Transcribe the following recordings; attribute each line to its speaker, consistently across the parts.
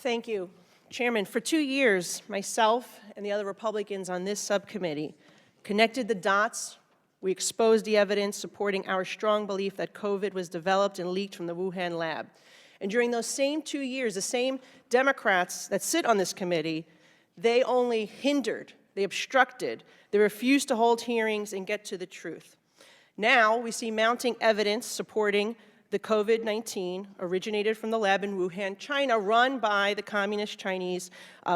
Speaker 1: Thank you. Chairman, for 2 years, myself and the other Republicans on this subcommittee connected the dots. We exposed the evidence supporting our strong belief that COVID was developed and leaked from the Wuhan lab. And during those same 2 years, the same Democrats that sit on this committee, they only hindered, they obstructed, they refused to hold hearings and get to the truth. Now we see mounting evidence supporting the COVID-19 originated from the lab in Wuhan, China, run by the Communist Chinese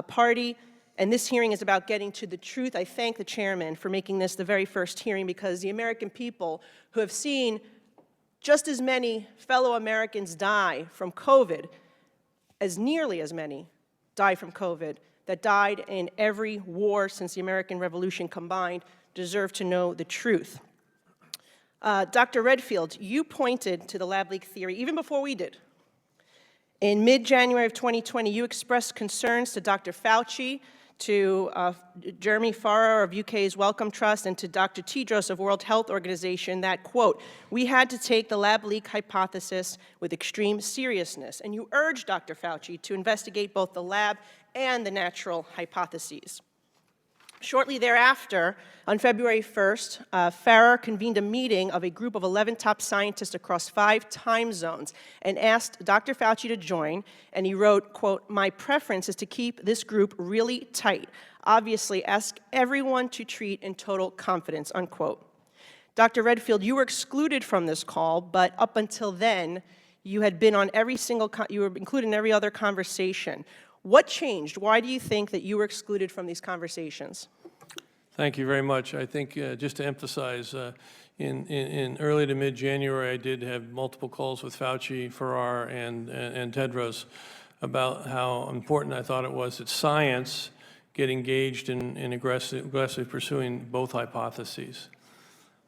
Speaker 1: Party. And this hearing is about getting to the truth. I thank the chairman for making this the very first hearing, because the American people who have seen just as many fellow Americans die from COVID, as nearly as many die from COVID, that died in every war since the American Revolution combined, deserve to know the truth. Dr. Redfield, you pointed to the lab leak theory even before we did. In mid-January of 2020, you expressed concerns to Dr. Fauci, to Jeremy Farrar of UK's Wellcome Trust, and to Dr. Tedros of World Health Organization that, quote, we had to take the lab leak hypothesis with extreme seriousness. And you urged Dr. Fauci to investigate both the lab and the natural hypotheses. Shortly thereafter, on February 1st, Farrar convened a meeting of a group of 11 top scientists across 5 time zones and asked Dr. Fauci to join, and he wrote, quote, my preference is to keep this group really tight. Obviously, ask everyone to treat in total confidence, unquote. Dr. Redfield, you were excluded from this call, but up until then, you had been on you were included in every other conversation. What changed? Why do you think that you were excluded from these conversations?
Speaker 2: Thank you very much. I think just to emphasize, in early to mid-January, I did have multiple calls with Fauci, Farrar, and Tedros about how important I thought it was that science get engaged in aggressively pursuing both hypotheses.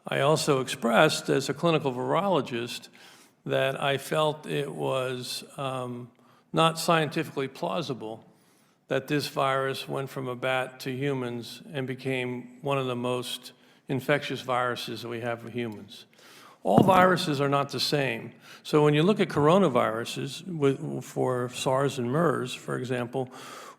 Speaker 2: I also expressed, as a clinical virologist, that I felt it was not scientifically plausible that this virus went from a bat to humans and became one of the most infectious viruses that we have for humans. All viruses are not the same. So when you look at coronaviruses, for SARS and MERS, for example,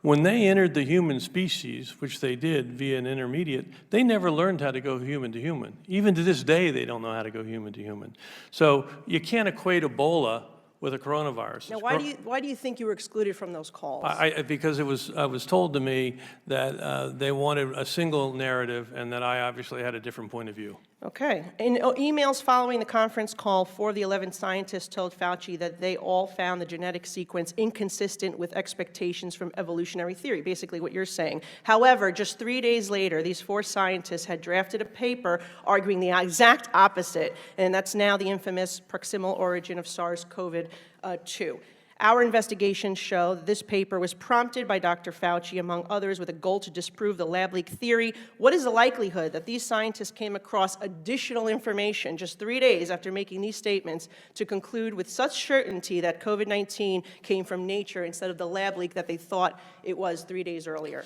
Speaker 2: when they entered the human species, which they did via an intermediate, they never learned how to go human to human. Even to this day, they don't know how to go human to human. So you can't equate Ebola with a coronavirus.
Speaker 1: Now, why do you think you were excluded from those calls?
Speaker 2: Because it was told to me that they wanted a single narrative and that I obviously had a different point of view.
Speaker 1: Okay. In emails following the conference call, 4 of the 11 scientists told Fauci that they all found the genetic sequence inconsistent with expectations from evolutionary theory, basically what you're saying. However, just 3 days later, these 4 scientists had drafted a paper arguing the exact opposite, and that's now the infamous proximal origin of SARS-CoV-2. Our investigations show that this paper was prompted by Dr. Fauci, among others, with a goal to disprove the lab leak theory. What is the likelihood that these scientists came across additional information just 3 days after making these statements to conclude with such certainty that COVID-19 came from nature instead of the lab leak that they thought it was 3 days earlier?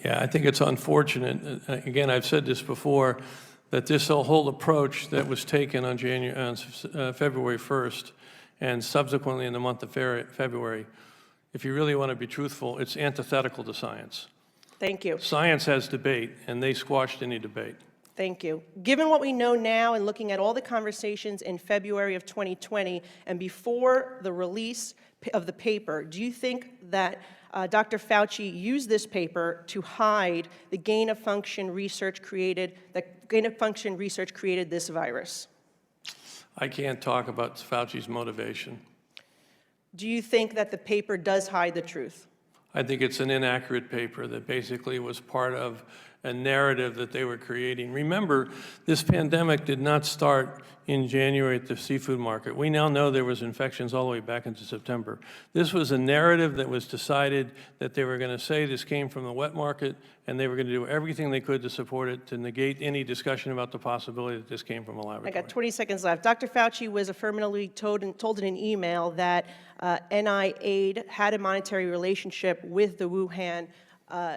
Speaker 2: Yeah, I think it's unfortunate. Again, I've said this before, that this whole approach that was taken on February 1st, and subsequently in the month of February, if you really want to be truthful, it's antithetical to science.
Speaker 1: Thank you.
Speaker 2: Science has debate, and they squashed any debate.
Speaker 1: Thank you. Given what we know now and looking at all the conversations in February of 2020 and before the release of the paper, do you think that Dr. Fauci used this paper to hide the gain-of-function research created this virus?
Speaker 2: I can't talk about Fauci's motivation.
Speaker 1: Do you think that the paper does hide the truth?
Speaker 2: I think it's an inaccurate paper that basically was part of a narrative that they were creating. Remember, this pandemic did not start in January at the seafood market. We now know there was infections all the way back into September. This was a narrative that was decided that they were going to say this came from the wet market, and they were going to do everything they could to support it, to negate any discussion about the possibility that this came from a laboratory.
Speaker 1: I got 20 seconds left. Dr. Fauci was affirmatively told in an email that NIAID had a monetary relationship with the Wuhan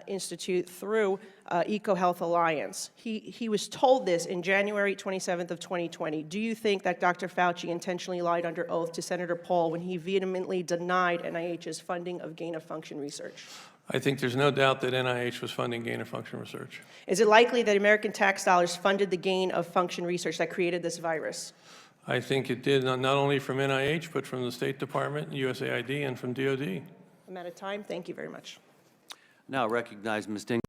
Speaker 1: Institute through EcoHealth Alliance. He was told this in January 27th of 2020. Do you think that Dr. Fauci intentionally lied under oath to Senator Paul when he vehemently denied NIH's funding of gain-of-function research?
Speaker 2: I think there's no doubt that NIH was funding gain-of-function research.
Speaker 1: Is it likely that American tax dollars funded the gain-of-function research that created this virus?
Speaker 2: I think it did, not only from NIH, but from the State Department, USAID, and from DOD.
Speaker 1: I'm out of time. Thank you very much.
Speaker 3: Now recognize Ms. Ding.